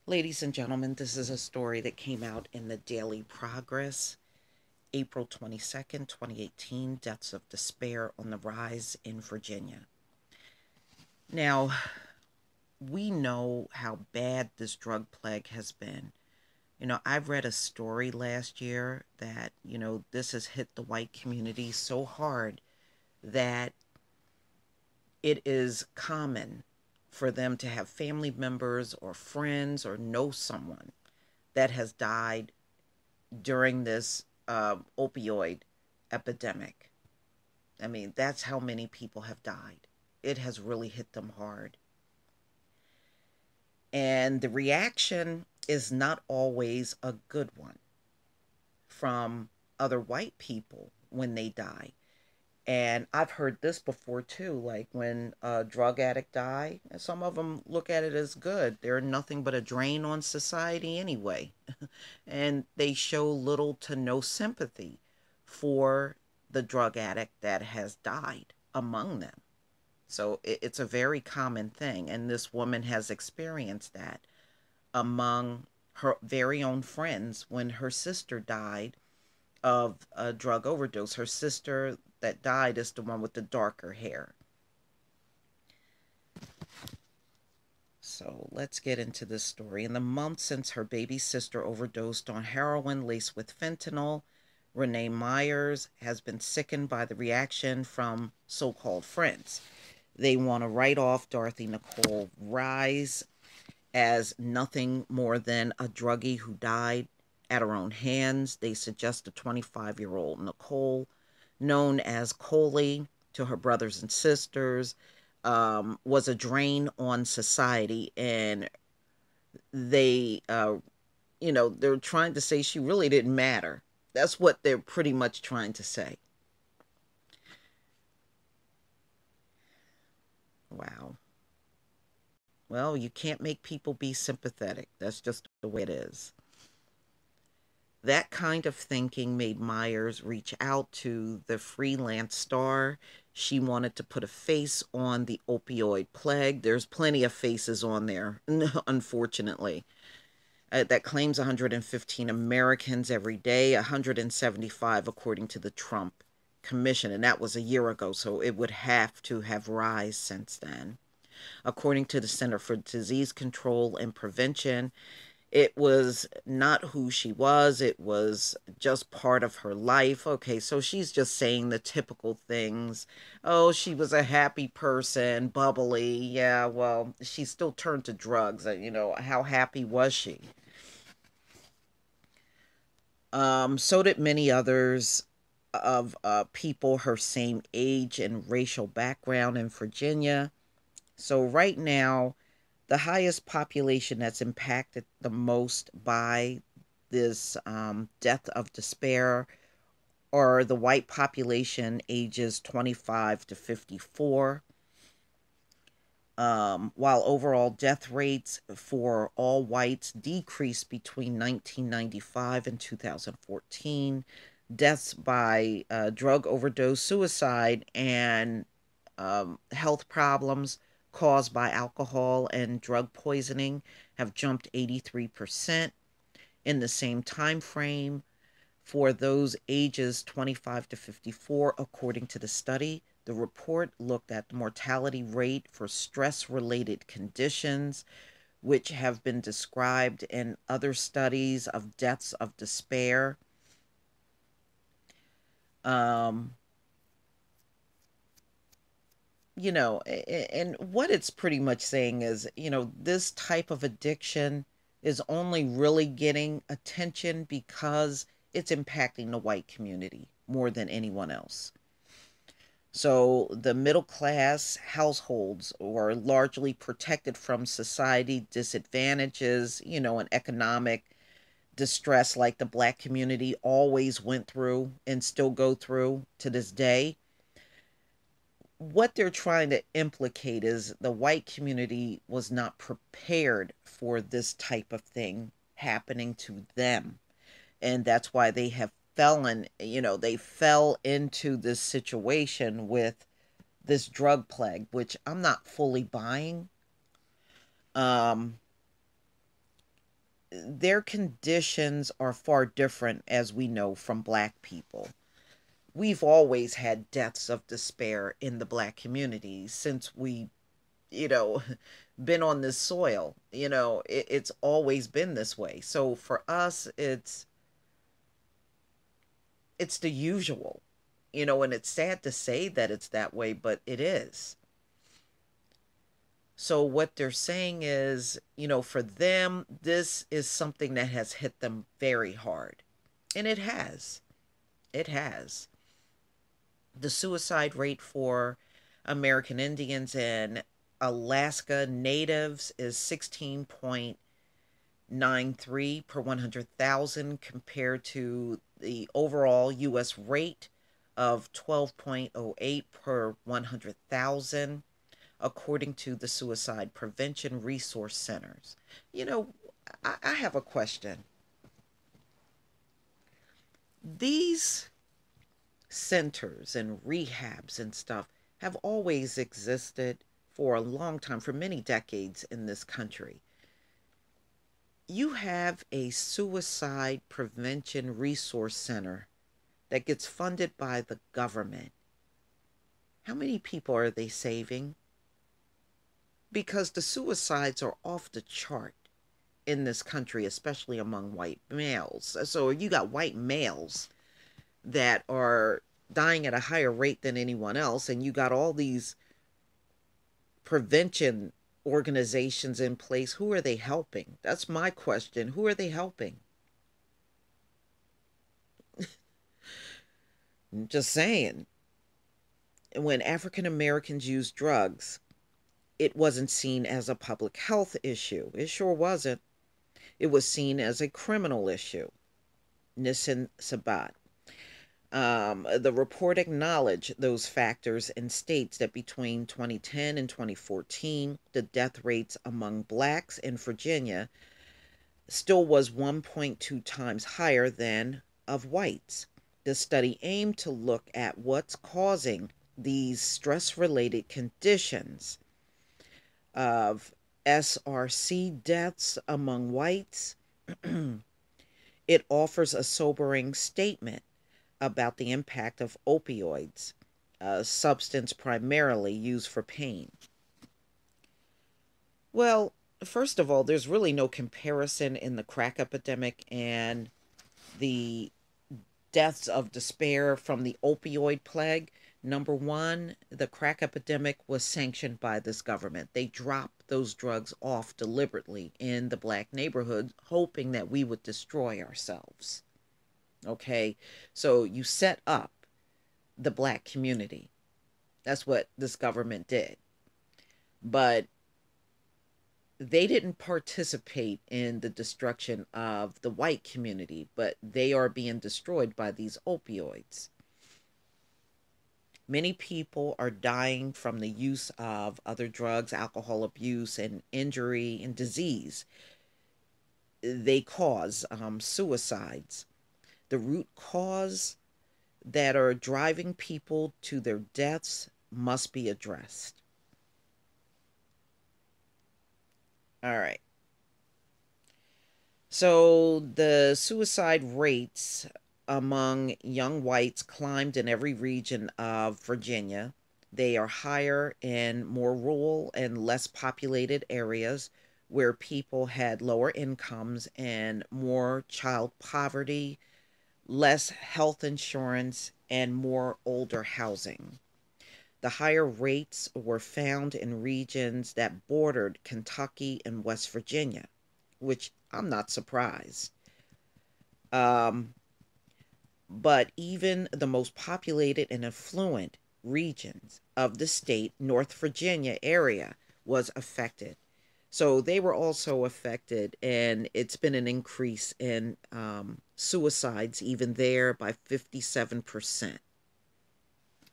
Ladies and gentlemen, this is a story that came out in the Daily Progress, April 22nd, 2018. Deaths of despair on the rise in Virginia. Now, we know how bad this drug plague has been. I've read a story last year that, this has hit the white community so hard that it is common for them to have family members or friends or know someone that has died during this opioid epidemic. I mean, that's how many people have died. It has really hit them hard. And the reaction is not always a good one from other white people when they die. And I've heard this before too, like when a drug addict die, some of them look at it as good. They're nothing but a drain on society anyway. And they show little to no sympathy for the drug addict that has died among them. So it's a very common thing. And this woman has experienced that among her very own friends when her sister died of a drug overdose. Her sister that died is the one with the darker hair. So let's get into this story. In the months since her baby sister overdosed on heroin laced with fentanyl, Renee Myers has been sickened by the reaction from so-called friends. They want to write off Dorothy Nicole Rise as nothing more than a druggie who died at her own hands. They suggest a 25-year-old Nicole, known as Coley to her brothers and sisters, was a drain on society, and they're trying to say she really didn't matter. That's what they're pretty much trying to say. Wow. Well, you can't make people be sympathetic. That's just the way it is. That kind of thinking made Myers reach out to the freelance star. She wanted to put a face on the opioid plague. There's plenty of faces on there, unfortunately. That claims 115 Americans every day, 175 according to the Trump Commission, and that was a year ago, so it would have to have risen since then. According to the Center for Disease Control and Prevention, it was not who she was, it was just part of her life. Okay, so she's just saying the typical things. Oh, she was a happy person, bubbly. Yeah, well, she still turned to drugs. How happy was she? So did many others of people her same age and racial background in Virginia. So right now, the highest population that's impacted the most by this death of despair are the white population ages 25 to 54. While overall death rates for all whites decreased between 1995 and 2014, deaths by drug overdose, suicide, and health problems caused by alcohol and drug poisoning have jumped 83% in the same time frame for those ages 25 to 54, according to the study. The report looked at the mortality rate for stress-related conditions, which have been described in other studies of deaths of despair. Um, and what it's pretty much saying is, this type of addiction is only really getting attention because it's impacting the white community more than anyone else. So the middle class households are largely protected from society disadvantages, and economic distress like the black community always went through and still go through to this day. What they're trying to implicate is the white community was not prepared for this type of thing happening to them. And that's why they fell into this situation with this drug plague, which I'm not fully buying. Um, their conditions are far different, as we know, from black people. We've always had deaths of despair in the black community since we, you know, been on this soil. It's always been this way. So for us, it's the usual. And it's sad to say that it's that way, but it is. So what they're saying is, for them, this is something that has hit them very hard. And it has. It has. The suicide rate for American Indians and Alaska natives is 16.93 per 100,000 compared to the overall U.S. rate of 12.08 per 100,000, according to the Suicide Prevention Resource Centers. You know, I have a question. These centers and rehabs and stuff have always existed for a long time, for many decades in this country. You have a suicide prevention resource center that gets funded by the government. How many people are they saving? Because the suicides are off the chart in this country, especially among white males. So you got white males that are dying at a higher rate than anyone else, and you got all these prevention organizations in place. Who are they helping? That's my question. Who are they helping? I'm just saying. When African Americans used drugs, it wasn't seen as a public health issue. It sure wasn't. It was seen as a criminal issue. Nissan Sabat. The report acknowledged those factors and states that between 2010 and 2014, the death rates among blacks in Virginia still was 1.2 times higher than of whites. The study aimed to look at what's causing these stress related conditions of SRC deaths among whites. It offers a sobering statement about the impact of opioids, a substance primarily used for pain. Well, first of all, there's really no comparison in the crack epidemic and the deaths of despair from the opioid plague. Number one, the crack epidemic was sanctioned by this government. They dropped those drugs off deliberately in the black neighborhoods, hoping that we would destroy ourselves. Okay, so you set up the black community. That's what this government did. But they didn't participate in the destruction of the white community, but they are being destroyed by these opioids. Many people are dying from the use of other drugs, alcohol abuse, and injury and disease. They cause suicides. The root cause that are driving people to their deaths must be addressed. All right. So the suicide rates among young whites climbed in every region of Virginia. They are higher in more rural and less populated areas where people had lower incomes and more child poverty, less health insurance, and more older housing. The higher rates were found in regions that bordered Kentucky and West Virginia, which I'm not surprised. Um, but even the most populated and affluent regions of the state, North Virginia area, was affected. So they were also affected, and it's been an increase in suicides even there by 57%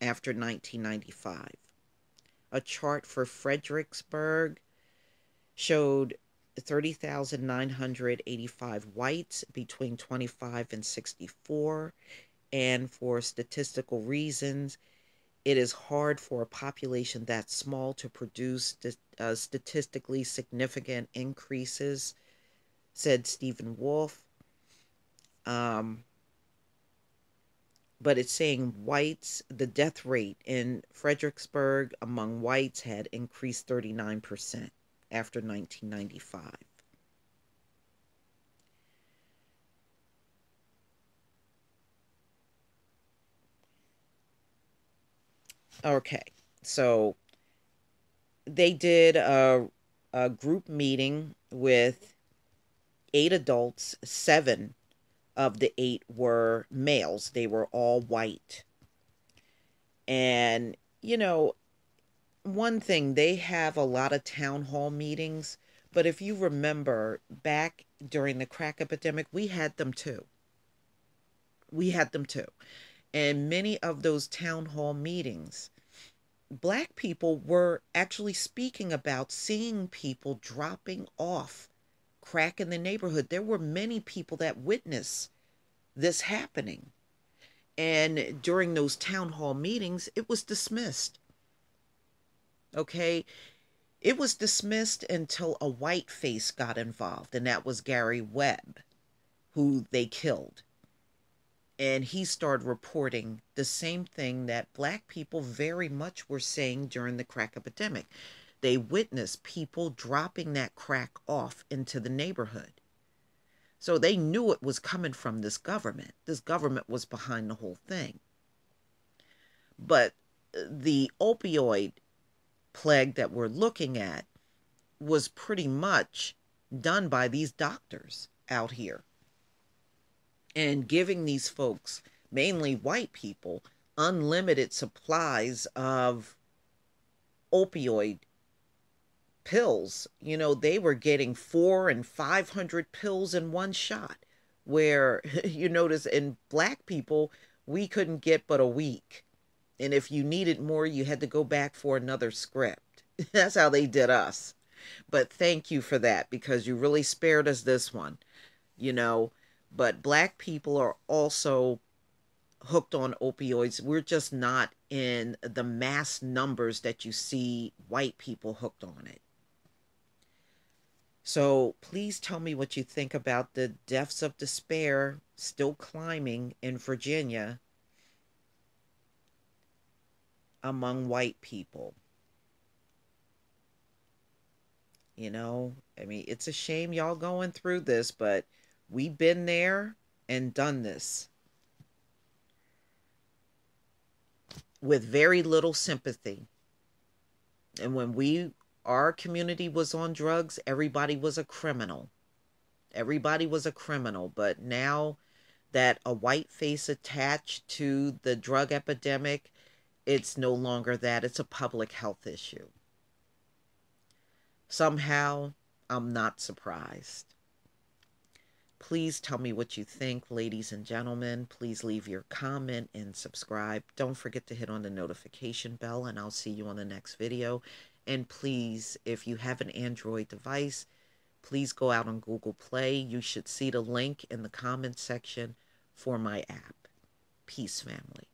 after 1995. A chart for Fredericksburg showed 30,985 whites between 25 and 64. And for statistical reasons, it is hard for a population that small to produce statistically significant increases. said Stephen Wolf. Um, but it's saying whites, the death rate in Fredericksburg among whites had increased 39% after 1995. Okay, so they did a group meeting with 8 adults. 7 of the 8 were males, they were all white. And, one thing, they have a lot of town hall meetings, but if you remember back during the crack epidemic, we had them too. We had them too. And many of those town hall meetings, black people were actually speaking about seeing people dropping off crack in the neighborhood. There were many people that witnessed this happening. And during those town hall meetings, it was dismissed. Okay? It was dismissed until a white face got involved, and that was Gary Webb, who they killed. And he started reporting the same thing that black people very much were saying during the crack epidemic. They witnessed people dropping that crack off into the neighborhood. So they knew it was coming from this government. This government was behind the whole thing. But the opioid plague that we're looking at was pretty much done by these doctors out here and giving these folks, mainly white people, unlimited supplies of opioid pills. They were getting 400 and 500 pills in one shot, where you notice in black people, we couldn't get but a week. And if you needed more, you had to go back for another script. That's how they did us. But thank you for that, because you really spared us this one, you know. But black people are also hooked on opioids. We're just not in the mass numbers that you see white people hooked on it. So please tell me what you think about the deaths of despair still climbing in Virginia among white people. I mean, it's a shame y'all going through this, but we've been there and done this with very little sympathy. And when our community was on drugs, everybody was a criminal. Everybody was a criminal. But now that a white face attached to the drug epidemic, it's no longer that. It's a public health issue. Somehow, I'm not surprised. Please tell me what you think, ladies and gentlemen. Please leave your comment and subscribe. Don't forget to hit on the notification bell, and I'll see you on the next video. And please, if you have an Android device, please go out on Google Play. You should see the link in the comment section for my app. Peace, family.